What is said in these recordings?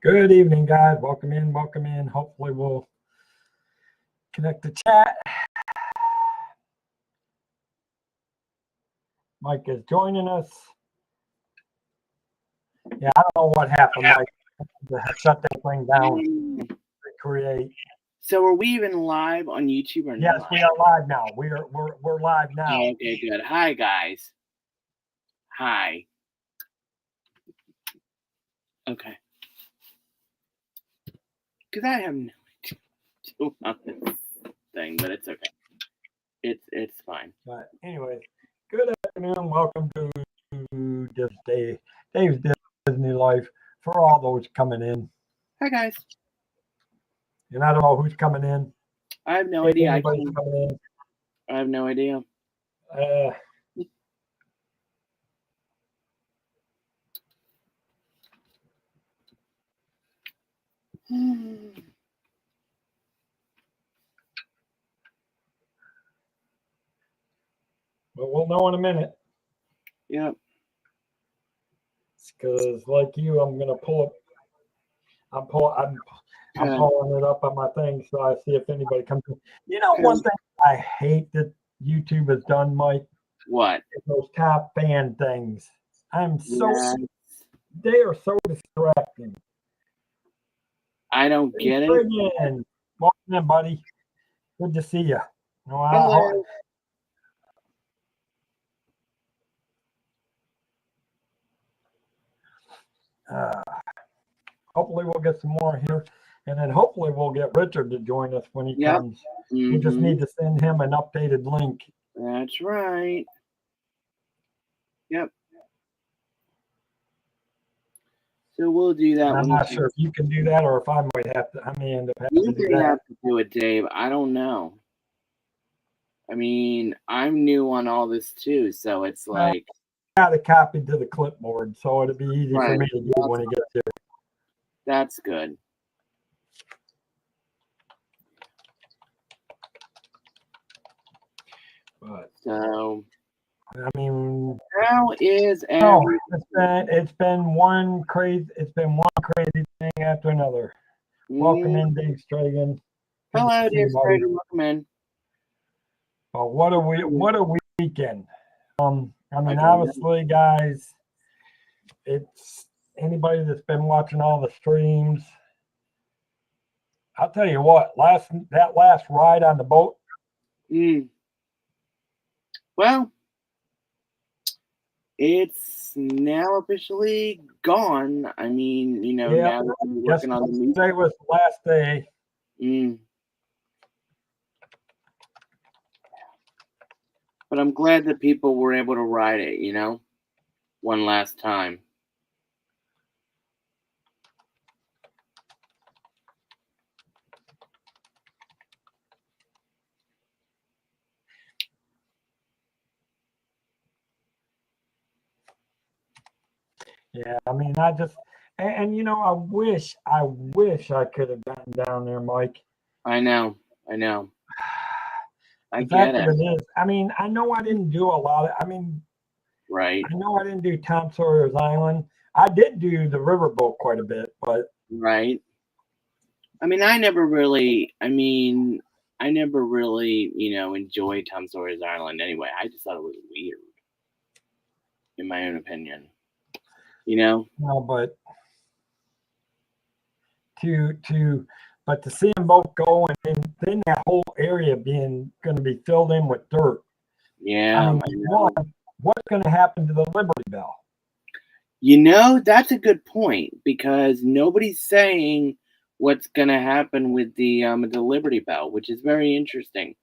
Good evening, guys. Welcome in. Welcome in. Hopefully, we'll connect the chat. Mike is joining us. Yeah, I don't know what happened, Mike. To shut that thing down to create. So, are we even live on YouTube or not? Yes, we are live now. We're live now. Okay, good. Hi, guys. Hi. Okay. Because I have no idea about this thing, but it's okay. It's fine. But anyways, good afternoon. Welcome to Dave's Disney Life for all those coming in. Hi, guys. And I don't know who's coming in. I have no idea. Anybody's coming in. I have no idea. But we'll know in a minute. Yep. Because like you, I'm gonna pull up. I'm pulling it up on my thing so I see if anybody comes in. You know, one thing I hate that YouTube has done, Mike. What? Is those top fan things. They are so distracting. I don't get it. Welcome in, buddy. Good to see you. Hello. Hopefully we'll get some more here, and then hopefully we'll get Richard to join us when he comes. Mm-hmm. We just need to send him an updated link. That's right. Yep. So we'll do that. I'm not sure if you can do that or if I might have to. I may end up having to do that. You have to do it, Dave. I don't know. I mean, I'm new on all this too, so it's like I got it copied to the clipboard, so it'll be easy for me to do when it gets here. That's good. But so, I mean, how is it's been one crazy thing after another. Welcome in, Dave Stragan. Hello, Dave Stragan. Welcome in. Well, what a weekend. I mean, obviously, guys, it's anybody that's been watching all the streams. I'll tell you what, that last ride on the boat. Well, it's now officially gone. I mean, you know, now that we're working on the new. Today was the last day. But I'm glad that people were able to ride it, you know, one last time. Yeah, I mean, and you know, I wish I could have gotten down there, Mike. I know. I get it. I mean, I know I didn't do a lot of. Right. I know I didn't do Tom Sawyer's Island. I did do the riverboat quite a bit, but right. I mean, I never really, you know, enjoyed Tom Sawyer's Island anyway. I just thought it was weird, in my own opinion. You know? No, but to see them both go and then that whole area going to be filled in with dirt. Yeah. I mean, what's going to happen to the Liberty Bell? You know, that's a good point because nobody's saying what's going to happen with the Liberty Bell, which is very interesting.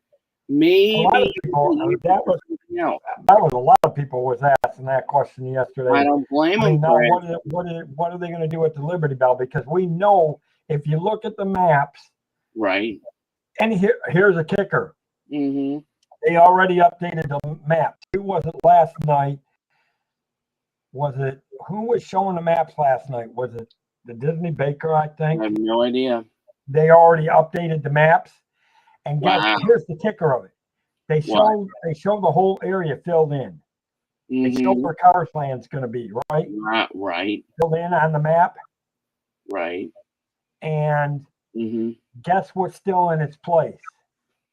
Maybe that was a lot of people was asking that question yesterday. I don't blame them. What are they going to do with the Liberty Bell? Because we know if you look at the maps, right? And here's a kicker. Mm-hmm. They already updated the map. Who was it last night? Who was showing the maps last night? Was it the Disney Baker? I think. I have no idea. They already updated the maps. And here's the kicker of it. They show the whole area filled in. They show where Cars Land's going to be, right? Right. Filled in on the map. Right. And Mm-hmm. guess what's still in its place?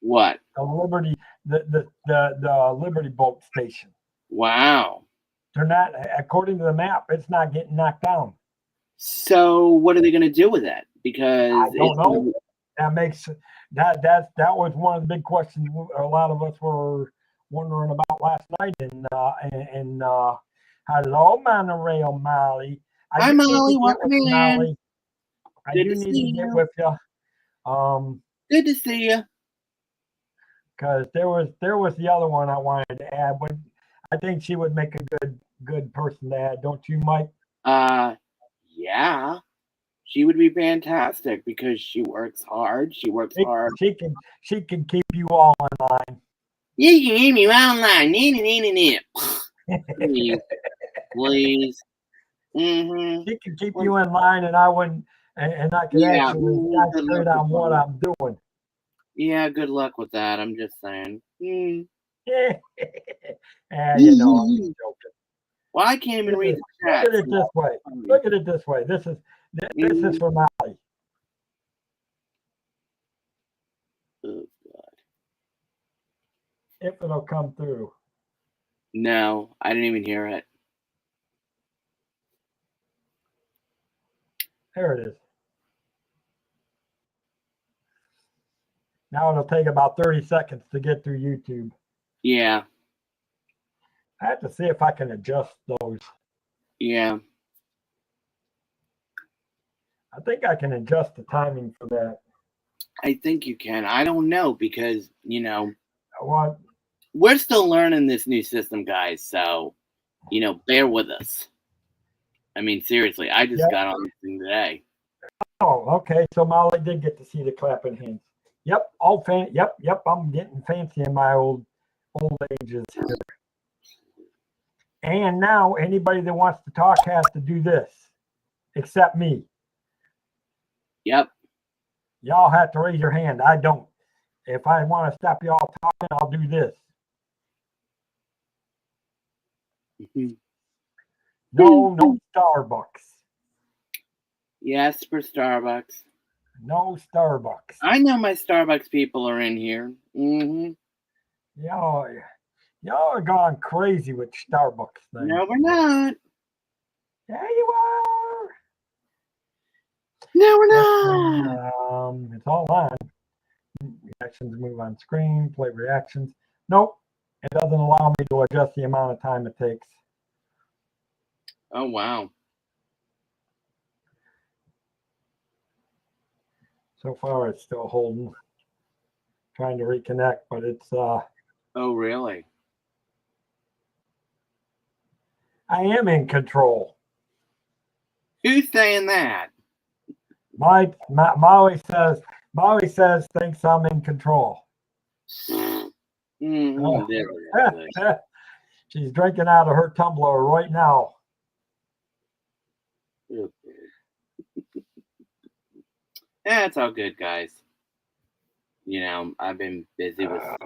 What? The Liberty, the Liberty Boat Station. Wow. They're not, according to the map, it's not getting knocked down. So what are they going to do with that? Because I don't know. That makes that was one of the big questions a lot of us were wondering about last night. And hello, Monorail Molly. Hi, Molly. Welcome in. Molly. I Good do to need see to get you. with you. Good to see you. Because there was the other one I wanted to add. But I think she would make a good person to add, don't you, Mike? Yeah. She would be fantastic because she works hard. She works hard. She can keep you all in line. You can keep me online. Please. Mm-hmm. She can keep you in line, and I wouldn't, and I could actually concentrate on what I'm doing. Yeah, good luck with that. I'm just saying. You know, I'm just joking. Well, I can't even read the chat. Look at it this way. Look at it this way. This is for Molly. Oh, God. If it'll come through. No, I didn't even hear it. There it is. Now it'll take about 30 seconds to get through YouTube. Yeah. I have to see if I can adjust those. Yeah. I think I can adjust the timing for that. I think you can. I don't know because, What? We're still learning this new system, guys. So, bear with us. I mean, seriously, I just got on this thing today. Oh, okay. So Molly did get to see the clapping hands. Yep. All Yep. I'm getting fancy in my old ages here. And now anybody that wants to talk has to do this, except me. Yep. Y'all have to raise your hand. I don't. If I want to stop y'all talking, I'll do this. No Starbucks. Yes, for Starbucks. No Starbucks. I know my Starbucks people are in here. Mm-hmm. Y'all are gone crazy with Starbucks things. No, we're not. Yeah, you are. No, we're not. It's all on. Reactions move on screen. Play reactions. Nope. It doesn't allow me to adjust the amount of time it takes. Oh, wow. So far, it's still holding. Trying to reconnect, but it's. Oh, really? I am in control. Who's saying that? Molly says thinks I'm in control. She's drinking out of her tumbler right now. That's all good, guys. I've been busy with stuff.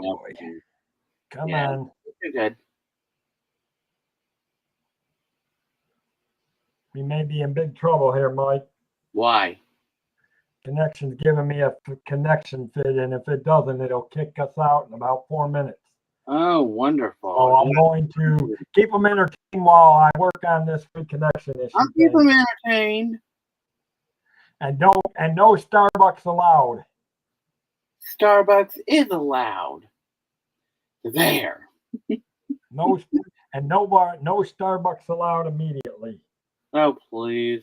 Come on. You're good. We may be in big trouble here, Mike. Why? Connection's giving me a connection fit, and if it doesn't, it'll kick us out in about 4 minutes. Oh, wonderful. So I'm going to keep them entertained while I work on this reconnection issue. I'll keep them entertained. And no Starbucks allowed. Starbucks is allowed. There. No Starbucks allowed immediately. Oh, please.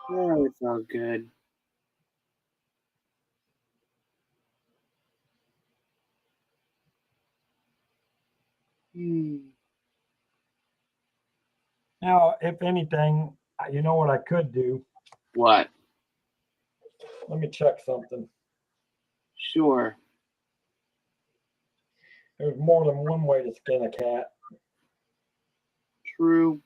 Oh, it's all good. Now, if anything, you know what I could do? What? Let me check something. Sure. There's more than one way to skin a cat. True.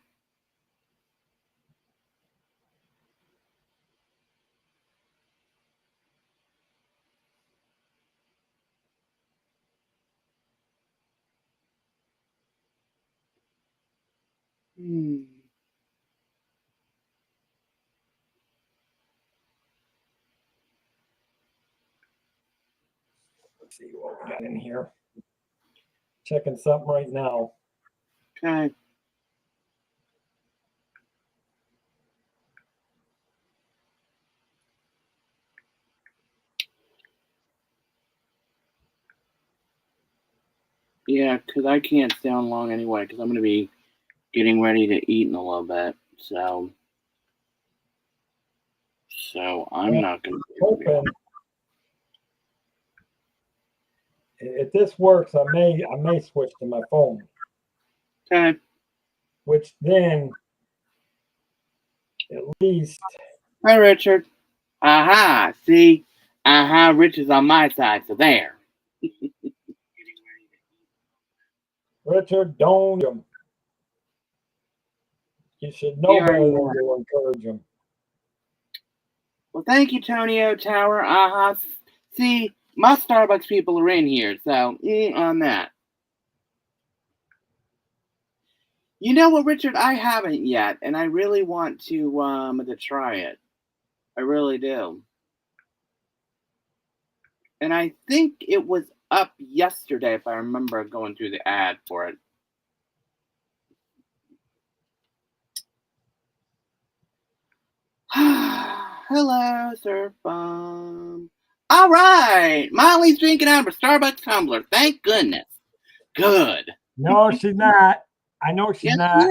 Let's see what we got in here. Checking something right now. Okay. Yeah, because I can't stay on long anyway, because I'm going to be getting ready to eat in a little bit. So I'm not going to be hoping if this works, I may switch to my phone. Okay. Which then, at least. Hi, Richard. Aha. See? Aha. Richard's on my side, so there. Richard, don't. You should know better than to encourage him. Well, thank you, Tonio Tower. Aha. See, my Starbucks people are in here, so on that. You know what, Richard? I haven't yet, and I really want to try it. I really do. And I think it was up yesterday, if I remember going through the ad for it. Hello, Sir Bum. All right. Molly's drinking out of a Starbucks tumbler. Thank goodness. Good. No, she's not. I know she's not.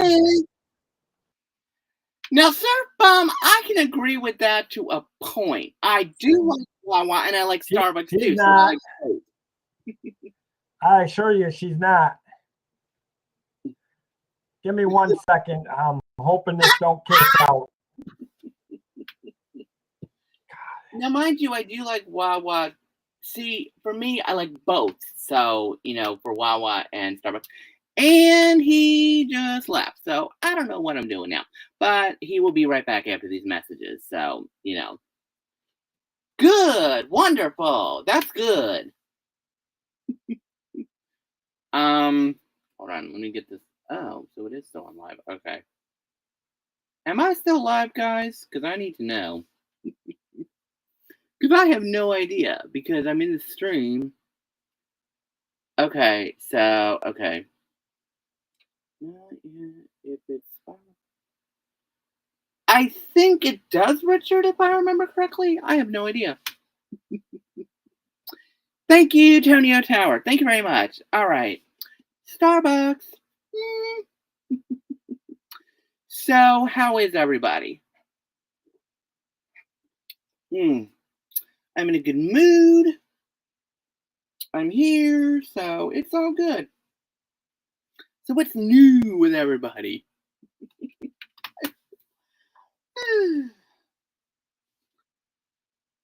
Now, Sir Bum, I can agree with that to a point. I do like Wawa, and I like Starbucks too. Not. So I assure you, she's not. Give me 1 second. I'm hoping this don't kick out. Now, mind you, I do like Wawa. See, for me, I like both. So, for Wawa and Starbucks. And he just left. So, I don't know what I'm doing now. But he will be right back after these messages. So, Good. Wonderful. That's good. Hold on. Let me get this. Oh, so it is still on live. Okay. Am I still live, guys? Because I need to know. Because I have no idea. Because I'm in the stream. Okay. So, okay. If it's I think it does, Richard, if I remember correctly. I have no idea. Thank you, Tonio Tower. Thank you very much. All right. Starbucks. So, how is everybody? I'm in a good mood. I'm here, so it's all good. So, what's new with everybody?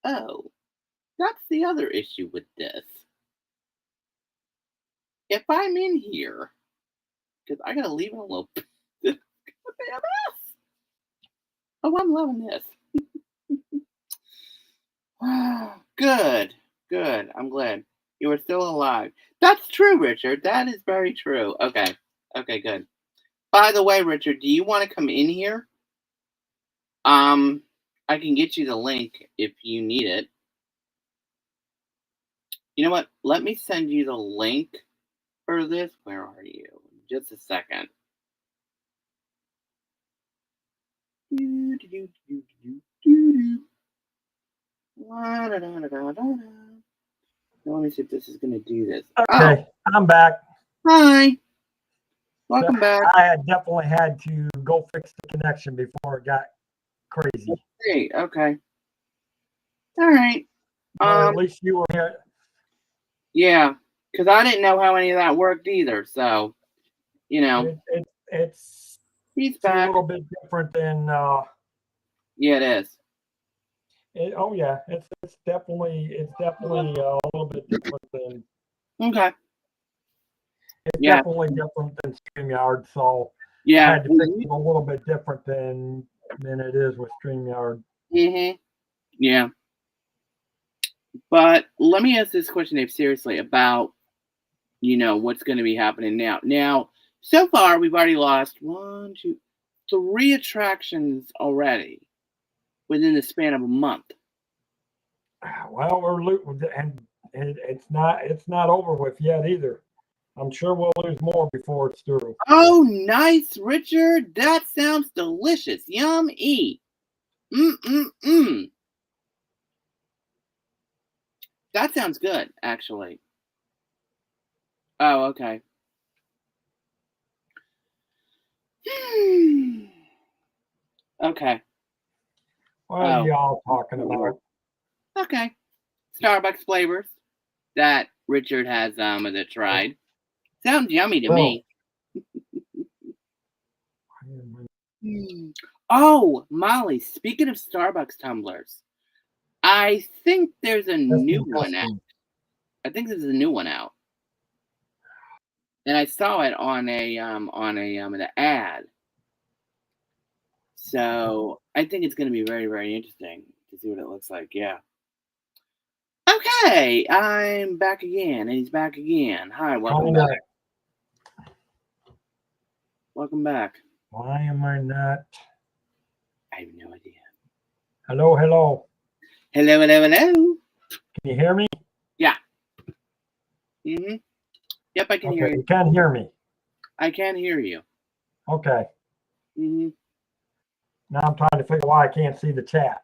Oh, that's the other issue with this. If I'm in here, because I gotta leave it a little bit. Oh, I'm loving this. Good. I'm glad you are still alive. That's true, Richard. That is very true. Okay, good. By the way, Richard, do you want to come in here? I can get you the link if you need it. You know what? Let me send you the link for this. Where are you? Just a second. Let me see if this is going to do this. Okay, I'm back. Hi. Welcome back. I had definitely had to go fix the connection before it got crazy. Okay. All right. At least you were here. Yeah, because I didn't know how any of that worked either. So, it's he's back. A little bit different than. Yeah, it is. It's definitely a little bit different than. Okay. It's definitely different than StreamYard, so I had to fix it a little bit different than it is with StreamYard. Yeah. But let me ask this question, Dave, seriously, about what's going to be happening now. Now, So far, we've already lost 3 attractions already within the span of a month. Well, and it's not over with yet either. I'm sure we'll lose more before it's through. Oh, nice, Richard. That sounds delicious. Yummy. Mm. That sounds good, actually. Oh, okay. Okay. What are y'all talking about? Okay. Starbucks flavors that Richard has tried. Sounds yummy to me. Oh, Molly, speaking of Starbucks tumblers, I think there's a new one out. I think there's a new one out. And I saw it on an ad. So I think it's going to be very, very interesting to see what it looks like. Yeah. Okay, I'm back again, and he's back again. Hi, welcome back. Welcome back. Why am I not? I have no idea. Hello. Hello. Can you hear me? Yeah. Mm-hmm. Yep, I can hear you. You can hear me. I can hear you. Okay. Mm-hmm. Now I'm trying to figure why I can't see the chat.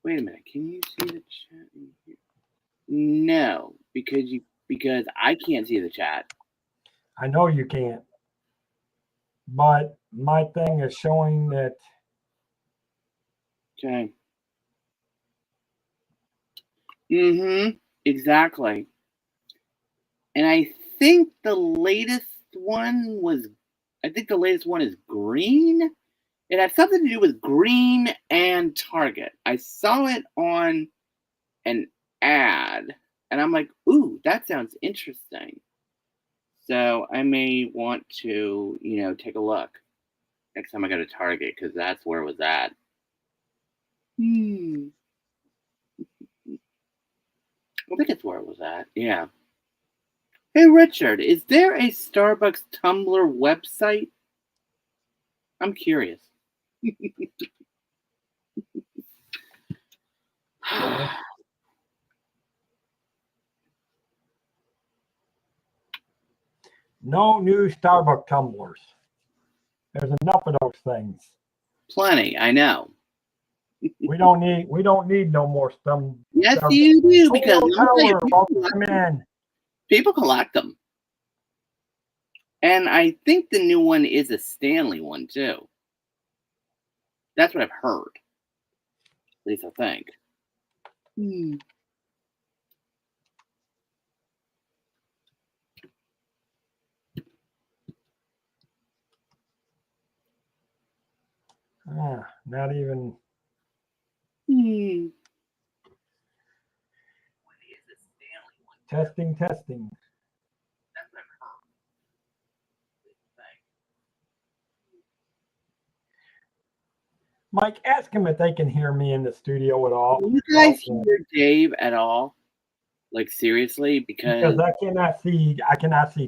Wait a minute. Can you see the chat in here? No, because I can't see the chat. I know you can't. But my thing is showing that. Okay. Mm-hmm. Exactly. And I think the latest one is green. It had something to do with green and Target. I saw it on an ad, and I'm like, ooh, that sounds interesting. So I may want to, take a look next time I go to Target, because that's where it was at. I think it's where it was at. Yeah. Hey, Richard, is there a Starbucks Tumbler website? I'm curious. No new Starbucks tumblers. There's enough of those things. Plenty, I know. We don't need no more stuff. Yes, you do, because people collect them. And I think the new one is a Stanley one too. That's what I've heard. At least I think. Not even. Testing. That's what I've heard. Mike, ask him if they can hear me in the studio at all. Can you guys hear Dave at all? Like, seriously? Because I cannot see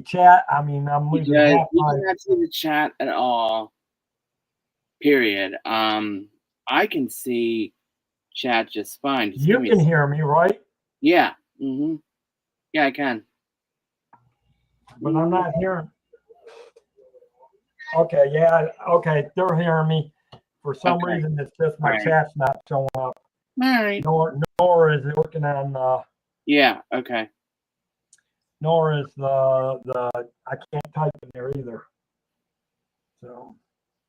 chat. I mean, I'm losing half my... You cannot see the chat at all. Period. I can see chat just fine. Just you can hear me, right? Yeah. Mm-hmm. Yeah, I can. But I'm not hearing. Okay, yeah, okay, they're hearing me. For some reason, it's just my chat's not showing up. All right. Nor is it working on. Yeah. Okay. Nor is the I can't type in there either. So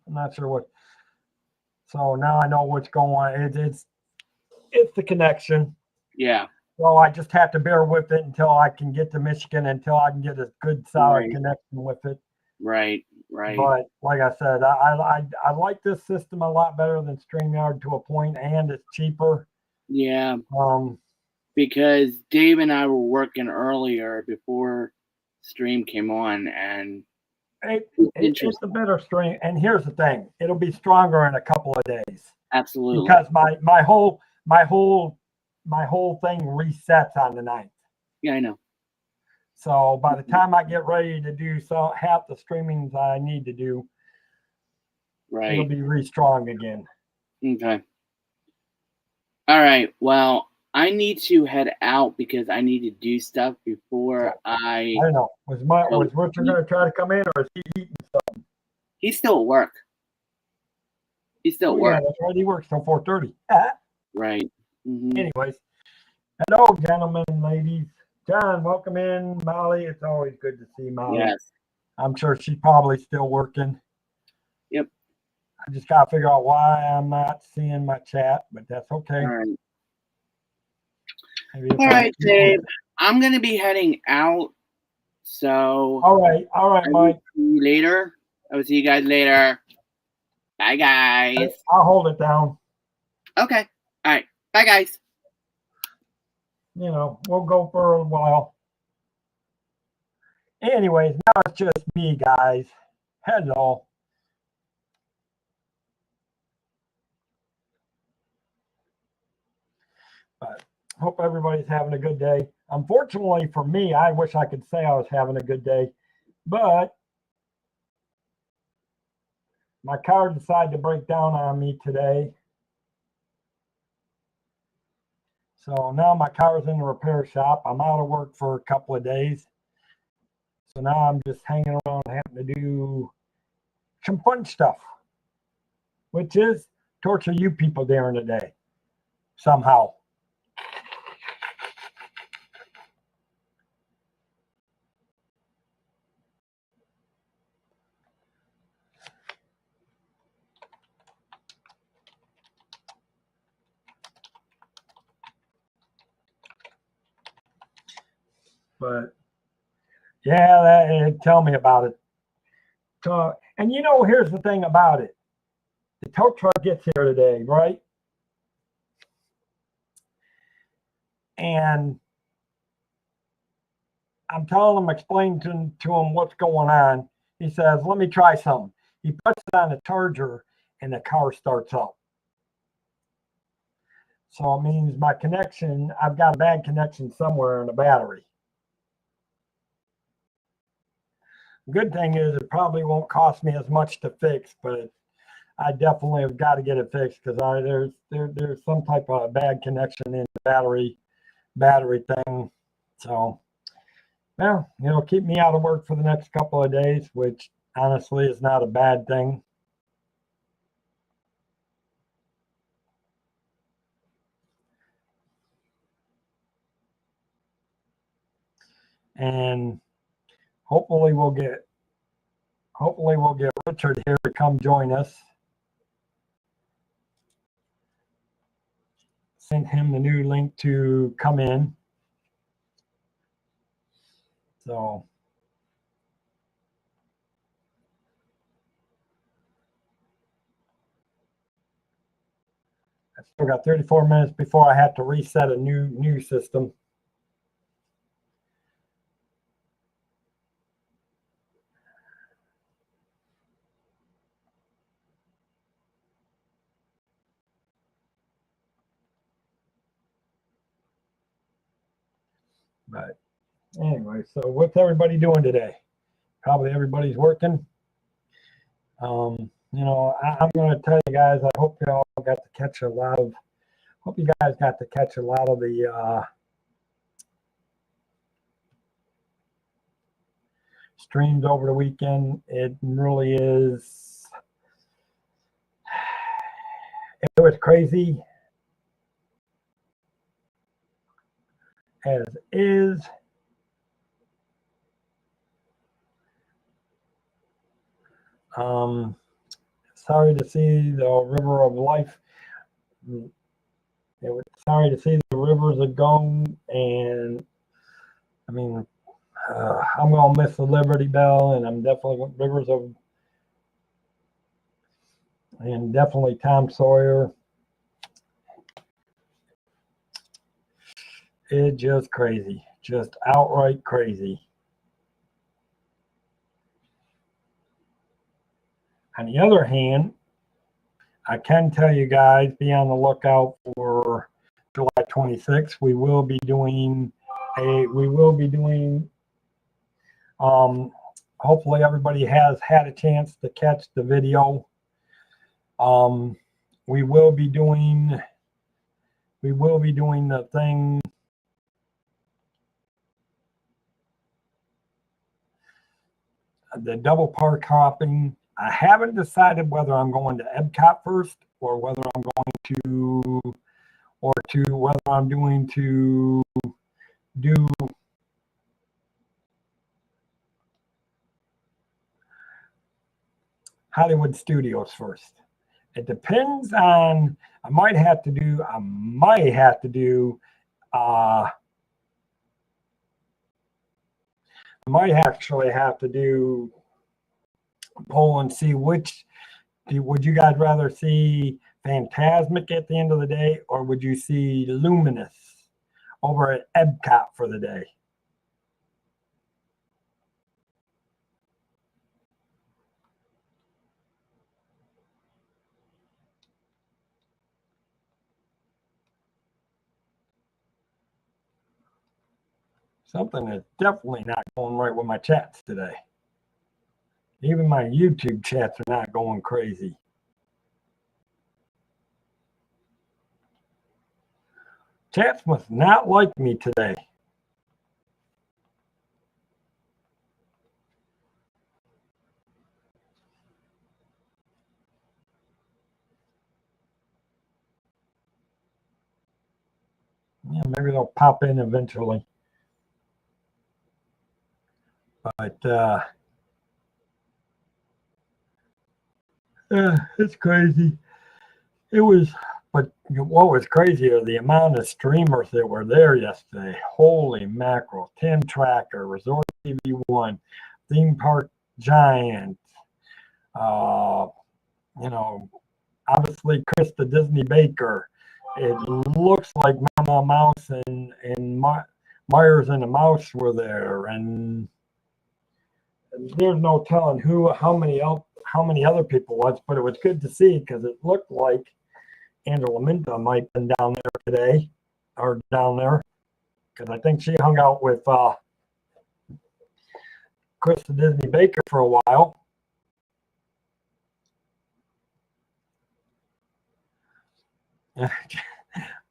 I'm not sure what. So now I know what's going on. It's the connection. Yeah. So I just have to bear with it until I can get to Michigan, until I can get a good solid connection with it. Right. But like I said, I like this system a lot better than StreamYard to a point, and it's cheaper. Yeah. Because Dave and I were working earlier before Stream came on, and it's a better stream. And here's the thing: it'll be stronger in a couple of days. Absolutely. Because my whole thing resets on the 9th. Yeah, I know. So by the time I get ready to do half the streamings I need to do, it'll Right. be re-strong again. Okay. All right. Well, I need to head out because I need to do stuff before I don't know. Was Richard going to try to come in, or is he eating something? He's still at work. He's still at work. Yeah, that's right. He works till 4:30. Right. Mm-hmm. Anyways, hello, gentlemen, ladies. John, welcome in. Molly, it's always good to see Molly. Yes. I'm sure she's probably still working. Yep. I just got to figure out why I'm not seeing my chat, but that's okay. All right. All right, Dave. I'm going to be heading out. So. All right, Mike. See you later. I will see you guys later. Bye, guys. I'll hold it down. Okay. All right. Bye, guys. You know, we'll go for a while. Anyways, now it's just me, guys. Hello. But hope everybody's having a good day. Unfortunately for me, I wish I could say I was having a good day, but my car decided to break down on me today. So now my car is in the repair shop. I'm out of work for a couple of days. So now I'm just hanging around having to do some fun stuff, which is torture you people during the day somehow. But yeah, tell me about it. So, and you know, here's the thing about it. The tow truck gets here today, right? And I'm telling him, explaining to him what's going on. He says, let me try something. He puts it on the charger and the car starts up. So it means my connection, I've got a bad connection somewhere in the battery. Good thing is it probably won't cost me as much to fix, but I definitely have got to get it fixed because there's some type of bad connection in the battery thing. So, well, it'll keep me out of work for the next couple of days, which honestly is not a bad thing. And hopefully we'll get Richard here to come join us. Sent him the new link to come in. So I still got 34 minutes before I have to reset a new system. But anyway, so what's everybody doing today? Probably everybody's working. You know, I'm going to tell you guys, I hope you all got to catch a lot of, hope you guys got to catch a lot of the streams over the weekend. It really is, it was crazy as is. Sorry to see the river of life. Sorry to see the rivers are gone, and I mean, I'm gonna miss the Liberty Bell, and I'm definitely rivers of, and definitely Tom Sawyer. It's just crazy, just outright crazy. On the other hand, I can tell you guys, be on the lookout for July 26th. We will be doing Hopefully everybody has had a chance to catch the video. We will be doing the thing. The double park hopping. I haven't decided whether I'm going to Epcot first or whether I'm going to, whether I'm doing to do Hollywood Studios first. It depends on, I might actually have to do poll and see which, would you guys rather see Phantasmic at the end of the day, or would you see Luminous over at Epcot for the day? Something is definitely not going right with my chats today. Even my YouTube chats are not going crazy. Chats must not like me today. Yeah, maybe they'll pop in eventually. But it's crazy. It was, but what was crazy are the amount of streamers that were there yesterday. Holy mackerel. 10 Tracker, Resort TV 1, Theme Park Giant, you know, obviously Chris the Disney Baker. It looks like Mama Mouse and Myers and the Mouse were there, and there's no telling how many other people was, but it was good to see because it looked like Angela Minta might have been down there today, or down there, because I think she hung out with Chris the Disney Baker for a while.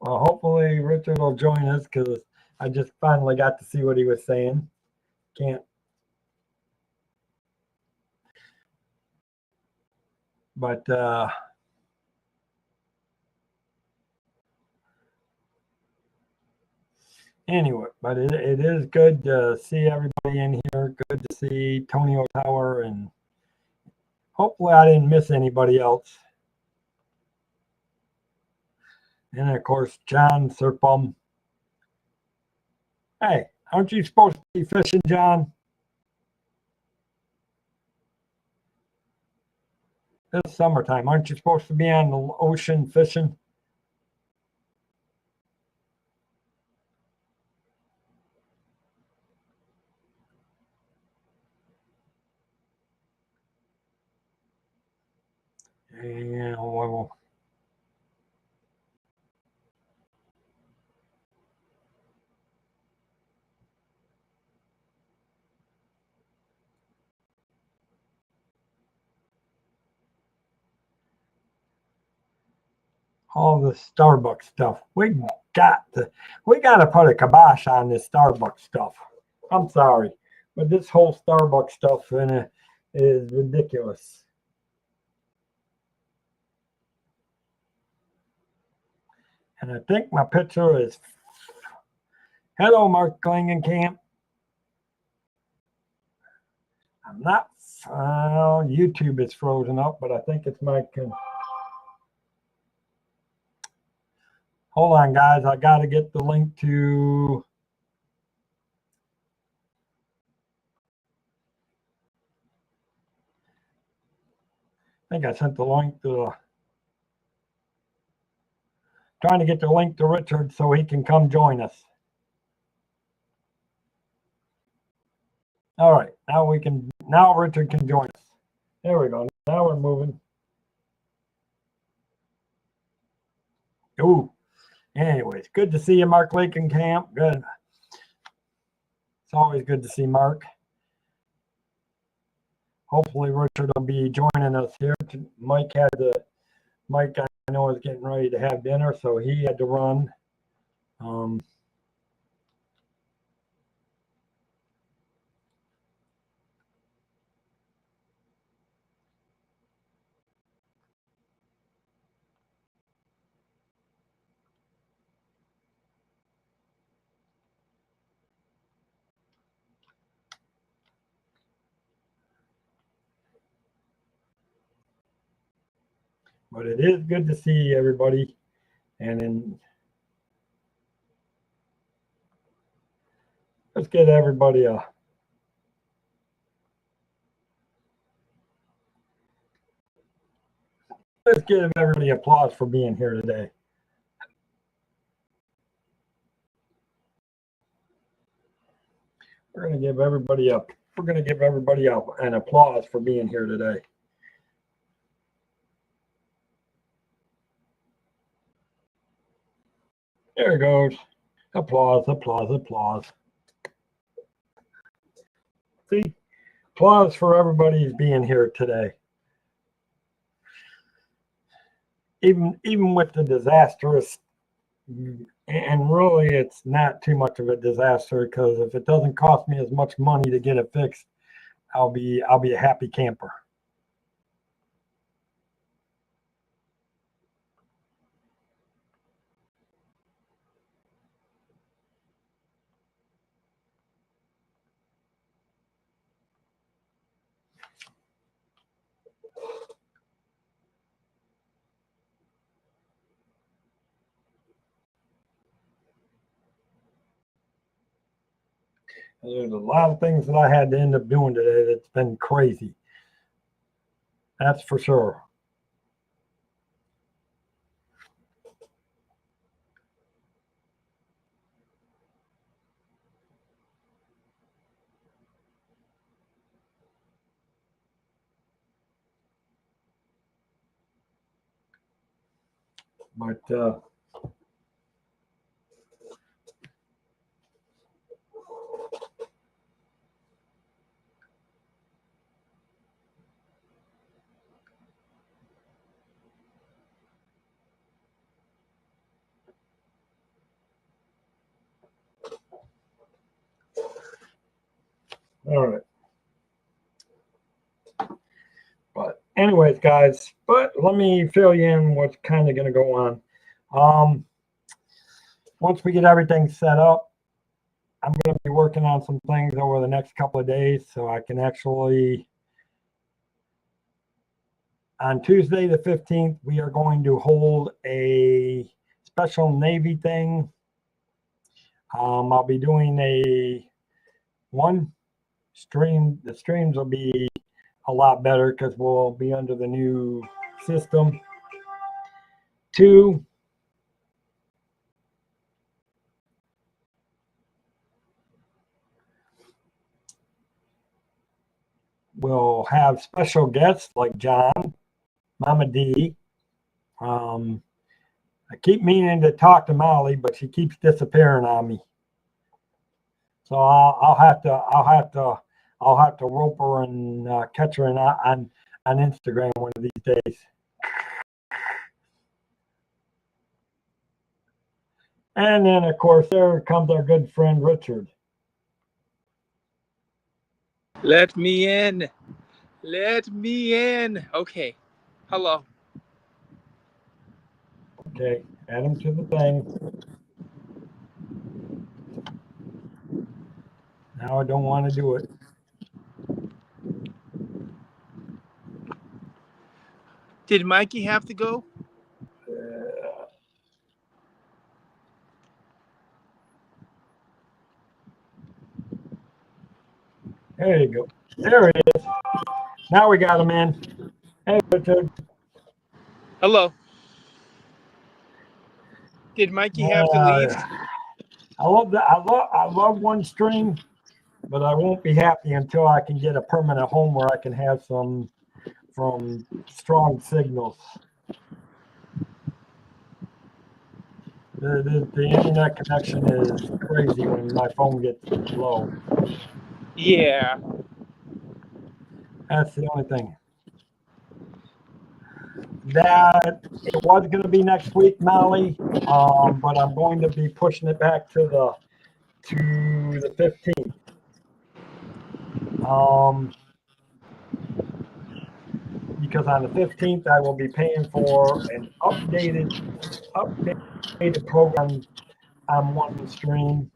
Well, hopefully Richard will join us because I just finally got to see what he was saying. Can't. But anyway, but it is good to see everybody in here. Good to see Tony O'Tower, and hopefully I didn't miss anybody else. And of course, John Serpum. Hey, aren't you supposed to be fishing, John? It's summertime. Aren't you supposed to be on the ocean fishing? Yeah, well, all the Starbucks stuff. We got to put a kibosh on this Starbucks stuff. I'm sorry, but this whole Starbucks stuff in it is ridiculous. And I think my picture is, hello, Mark Klingenkamp. I'm not, YouTube is frozen up, but I think it's my, hold on guys, I got to get the link to, I think I sent the link to, trying to get the link to Richard so he can come join us. All right, now Richard can join us. There we go. Now we're moving. Ooh. Anyways, good to see you, Mark Lakenkamp. Good. It's always good to see Mark. hopefully Richard will be joining us here. Mike, I know, is getting ready to have dinner, so he had to run. But it is good to see everybody. And then let's give everybody applause for being here today. We're going to give everybody an applause for being here today. There it goes. Applause, applause, applause. See? Applause for everybody being here today. Even with the disastrous, and really it's not too much of a disaster, because if it doesn't cost me as much money to get it fixed, I'll be a happy camper. There's a lot of things that I had to end up doing today that's been crazy. That's for sure. But all right. But anyways, guys, but let me fill you in what's kind of going to go on. Once we get everything set up, I'm going to be working on some things over the next couple of days, so I can actually, on Tuesday the 15th, we are going to hold a special Navy thing. I'll be doing a OneStream. The streams will be a lot better because we'll be under the new system. 2, we'll have special guests like John, Mama D. I keep meaning to talk to Molly, but she keeps disappearing on me. So I'll have to rope her and catch her on Instagram one of these days. And then, of course, there comes our good friend Richard. Let me in. Let me in. Okay. Hello. Okay, add him to the thing. Now I don't want to do it. Did Mikey have to go? There you go. There he is. Now we got him in. Hey, Richard. Hello. Did Mikey have to leave? I love OneStream, but I won't be happy until I can get a permanent home where I can have some strong signals. The internet connection is crazy when my phone gets low. Yeah. That's the only thing. That it was going to be next week, Molly, but I'm going to be pushing it back to the 15th. Because on the 15th I will be paying for an updated program on OneStream.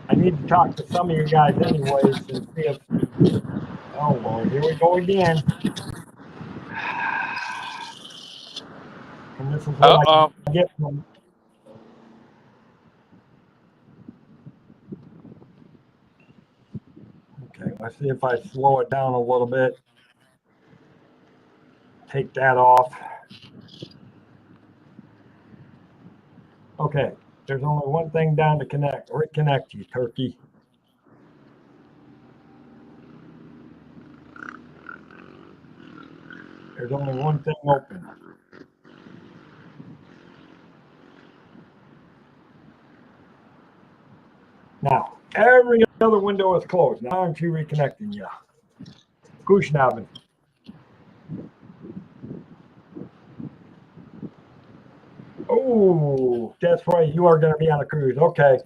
I need to talk to some of you guys anyways and see if, oh Lord, here we go again. And this is what I get from. Okay, let's see if I slow it down a little bit. Take that off. Okay, there's only one thing down to connect. Reconnect you, turkey. There's only one thing open. Now, every other window is closed. Now aren't you reconnecting you? Kushnaben. Oh, that's right. You are going to be on a cruise. Okay.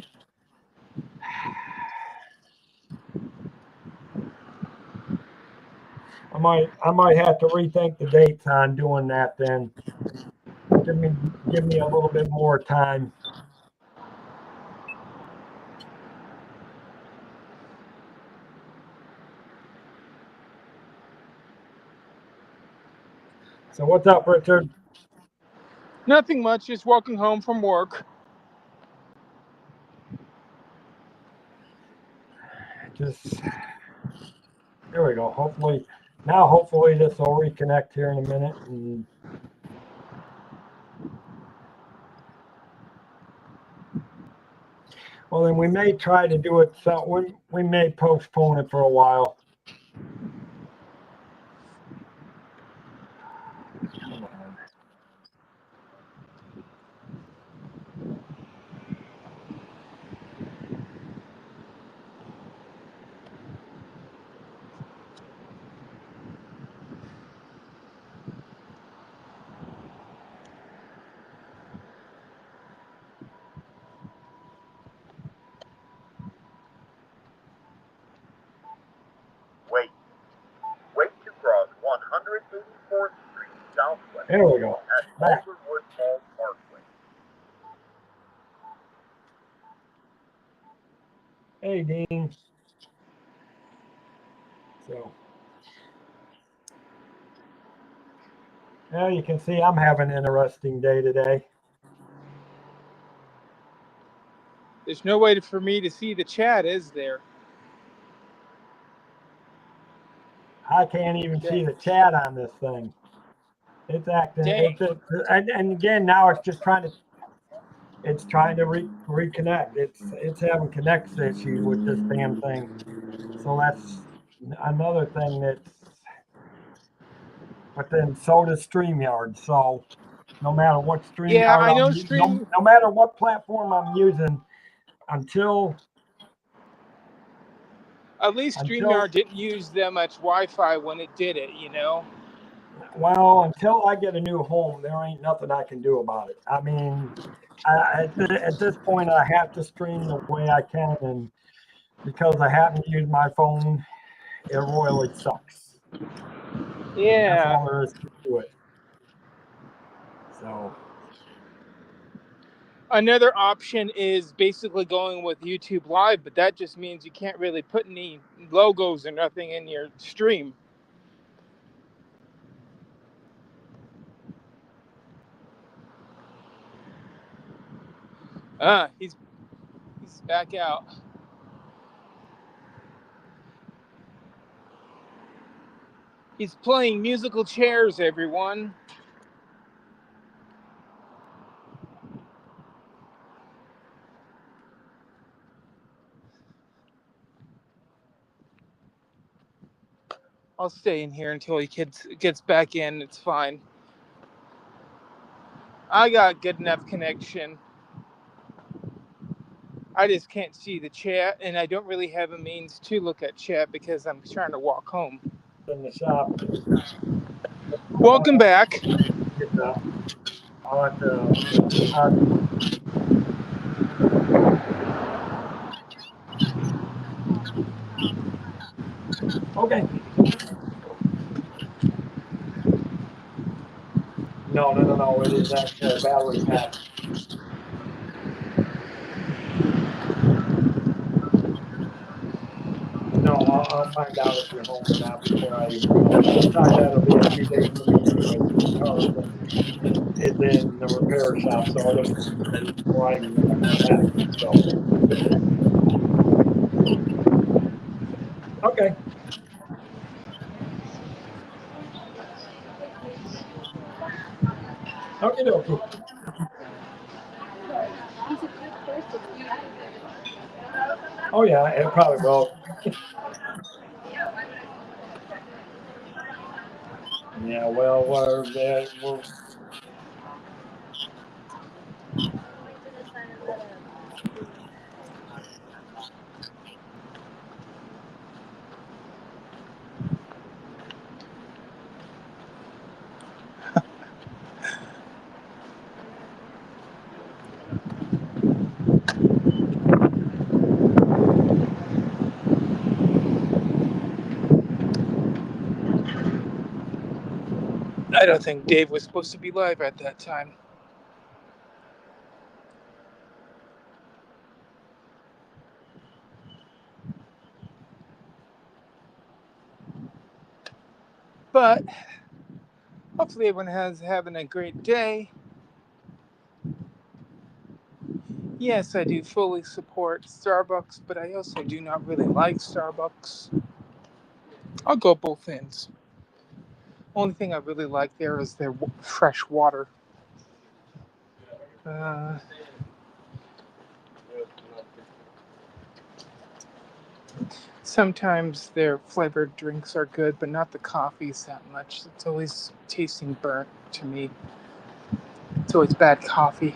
I might have to rethink the dates on doing that then. Give me a little bit more time. So what's up, Richard? Nothing much. Just walking home from work. There we go. Hopefully this will reconnect here in a minute. And well, then we may try to do it. So we may postpone it for a while. Come on. Wait to cross 184th Street Southwest There we go. at Alderwood Mall Parkway. Hey, Dean. So, now you can see I'm having an interesting day today. There's no way for me to see the chat, is there? I can't even see the chat on this thing. It's acting. And again, now it's just trying to reconnect. It's having connect issues with this damn thing. So that's another thing but then so does StreamYard. So no matter what no matter what platform I'm using, until at least StreamYard didn't use that much Wi-Fi when it did it, you know. Well, until I get a new home, there ain't nothing I can do about it. I mean, at this point, I have to stream the way I can, and because I happen to use my phone, it royally sucks. Yeah. That's all there is to it. So. Another option is basically going with YouTube Live, but that just means you can't really put any logos or nothing in your stream. He's back out. He's playing musical chairs, everyone. I'll stay in here until he gets back in. It's fine. I got good enough connection. I just can't see the chat, and I don't really have a means to look at chat because I'm trying to walk home. In the shop. Welcome back. I'll have to, okay. No. It is actually a battery pack. No, I'll find out if you're home or not before I even go. Besides, that'll be a few days for me anyway, because the car is in the repair shop, so it'll be a few days before I even unpack it. So, okay. Okay. Oh yeah, it probably will. Yeah, well, we're I don't think Dave was supposed to be live at that time. But hopefully everyone is having a great day. Yes, I do fully support Starbucks, but I also do not really like Starbucks. I'll go both ends. Only thing I really like there is their fresh water. Sometimes their flavored drinks are good, but not the coffees that much. It's always tasting burnt to me. It's always bad coffee.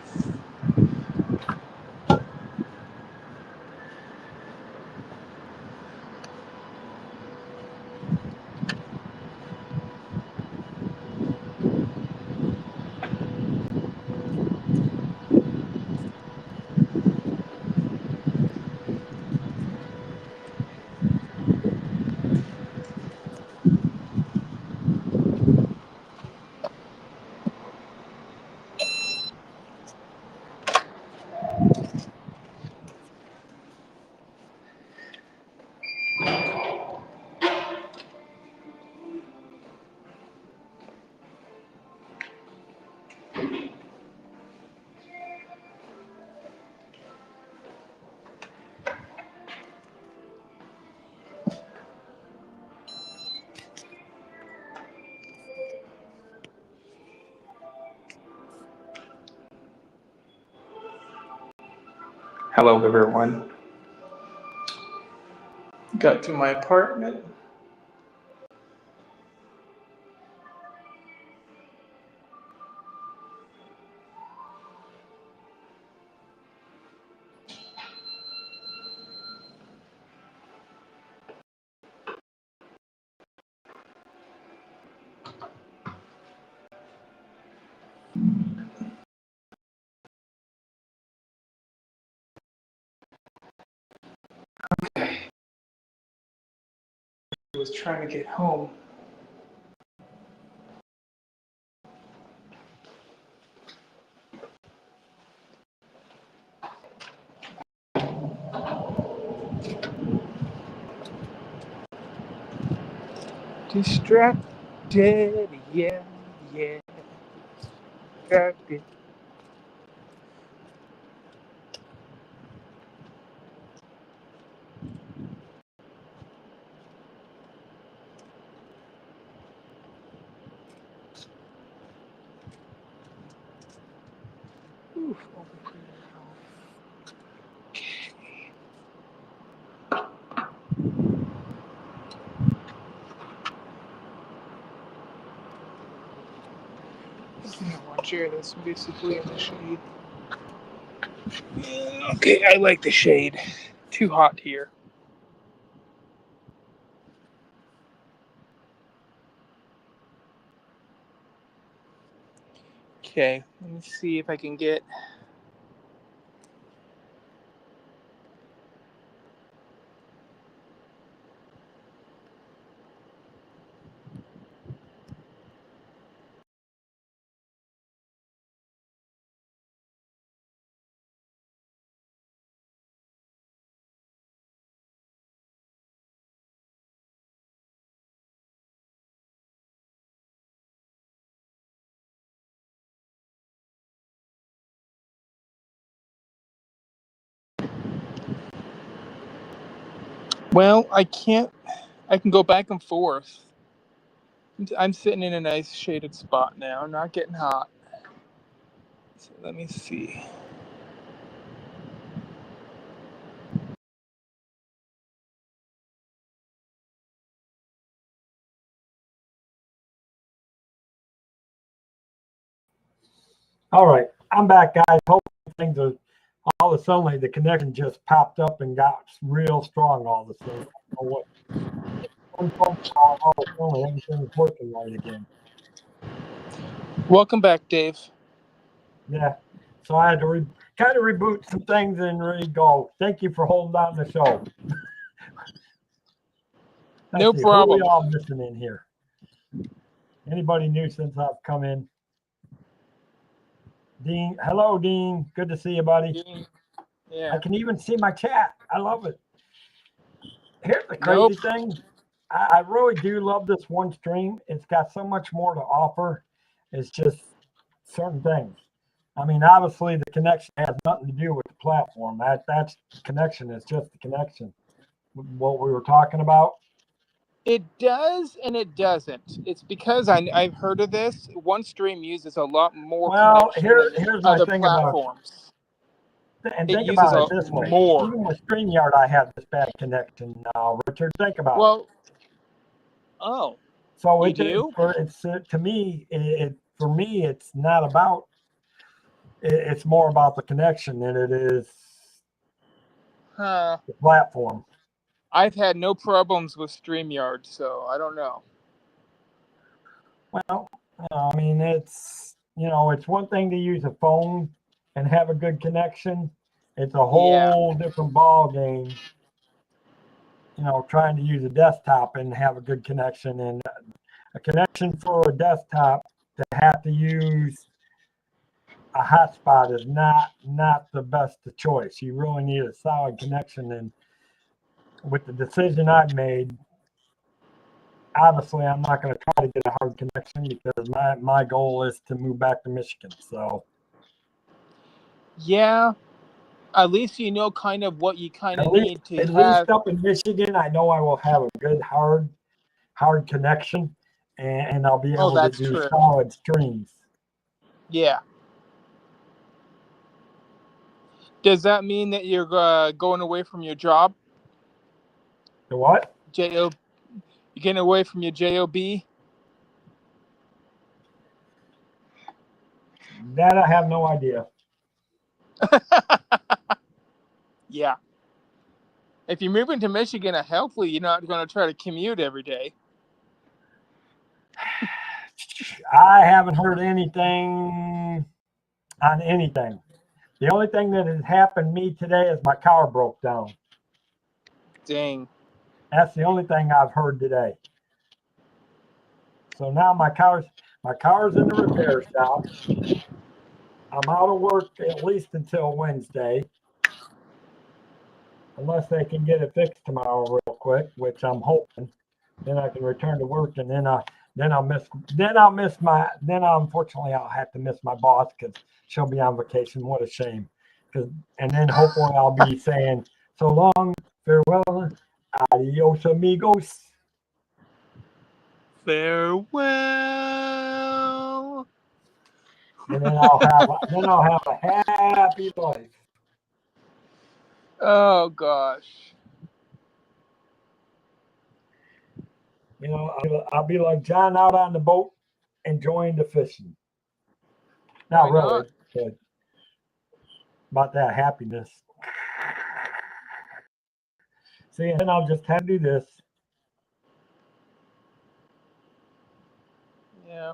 Hello, everyone. Got to my apartment. I was trying to get home. Distracted, yeah. Distracted. Oof, over here now. One chair that's basically in the shade. Okay, I like the shade. Too hot here. Okay, let me see if I can get. Well, I can't. I can go back and forth. I'm sitting in a nice shaded spot now, not getting hot. So let me see. All right, I'm back, guys. Hope things are all of a sudden the connection just popped up and got real strong all of a sudden. I don't know one phone call, all of a sudden everything's working right again. Welcome back, Dave. Yeah, so I had to kind of reboot some things and re-go. Thank you for holding down the show. No Who are problem. we all missing in here? Anybody new since I've come in? Dean, hello, Dean. Good to see you, buddy. Yeah. I can even see my chat. I love it. Here's the Nope. crazy thing. I really do love this OneStream. It's got so much more to offer. It's just certain things. I mean, obviously the connection has nothing to do with the platform. That's connection. It's just the connection. What we were talking about. It does and it doesn't. It's because I've heard of this. OneStream uses a lot more Well, connection than here's my other thing about platforms. it. And It think uses about a it this way. more. Even with StreamYard, I have this bad connection now. Richard, think about it. Well, oh, So you do? it's to me, for me, it's not about. It's more about the connection than it is Huh. the platform. I've had no problems with StreamYard, so I don't know. Well, I mean, it's it's one thing to use a phone and have a good connection. It's a whole different ball game. Trying to use a desktop and have a good connection, and a connection for a desktop to have to use a hotspot is not the best choice. You really need a solid connection, and with the decision I've made, obviously I'm not going to try to get a hard connection because my goal is to move back to Michigan. So yeah, at least you know kind of what you kind of at least need to at have. least up in Michigan, I know I will have a good hard connection, and I'll be able to That's do true. solid streams. Yeah. Does that mean that you're going away from your job? The what? You're getting away from your job? That I have no idea. Yeah. If you're moving to Michigan, hopefully you're not going to try to commute every day. I haven't heard anything on anything. The only thing that has happened to me today is my car broke down. Dang. That's the only thing I've heard today. So now my car's in the repair shop. I'm out of work at least until Wednesday, unless they can get it fixed tomorrow real quick, which I'm hoping. Then I can return to work, and then unfortunately I'll have to miss my boss because she'll be on vacation. What a shame. And then hopefully I'll be saying so long, farewell, adios amigos. Farewell. And then I'll have a happy life. Oh gosh. I'll be like John out on the boat enjoying the fishing. Not Why really, not? but about that happiness. See, and then I'll just have to do this. Yeah.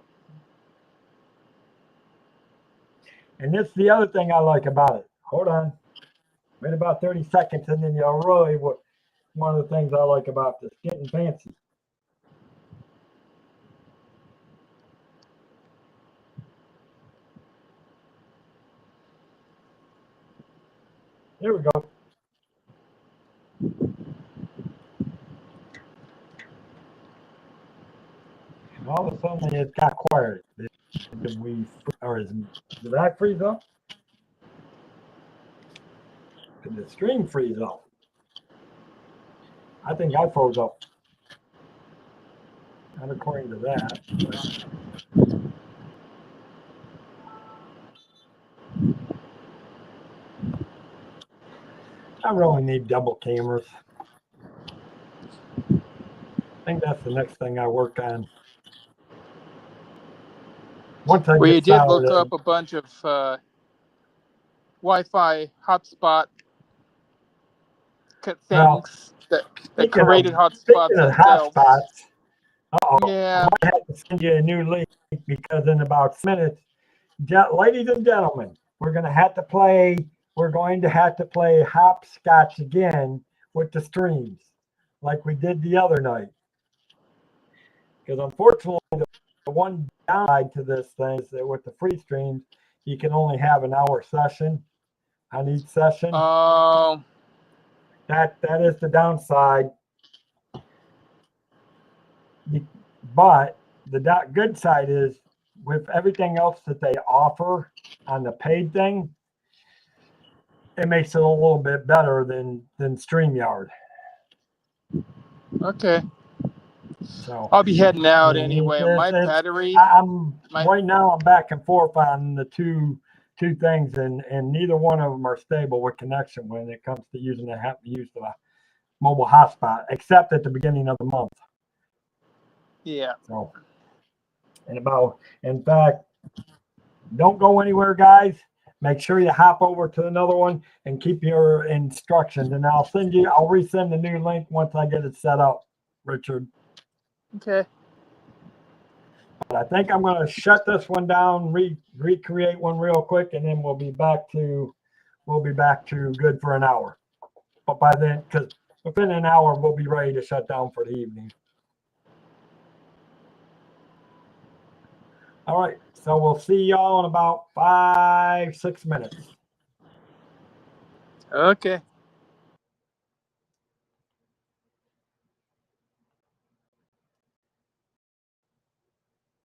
And this is the other thing I like about it. Hold on. Wait about 30 seconds, and then you'll really, one of the things I like about this, getting fancy. There we go. And all of a sudden it got quiet. Did that freeze up? Did the stream freeze up? I think I froze up. Not according to that. But. I really need double cameras. I think that's the next thing I work on. Once I Well, you get did look solid, up a bunch of Wi-Fi hotspot things that created hotspots speaking of themselves. hotspots, Yeah. I have to send you a new link because in about minutes, ladies and gentlemen, we're going to have to play hopscotch again with the streams like we did the other night. Because unfortunately, the one downside to this thing is that with the free streams, you can only have an hour session on each session. That is the downside. But the good side is with everything else that they offer on the paid thing, it makes it a little bit better than StreamYard. Okay. So I'll be heading out anyway. My battery. Right now I'm back and forth on the two things, and neither one of them are stable with connection when it comes to use the mobile hotspot, except at the beginning of the month. Yeah. So, in fact, don't go anywhere, guys. Make sure you hop over to another one and keep your instructions. And I'll resend the new link once I get it set up, Richard. Okay. But I think I'm going to shut this one down, recreate one real quick, and then we'll be back to good for an hour. But by then, because within an hour, we'll be ready to shut down for the evening. All right, so we'll see y'all in about 5-6 minutes. Okay.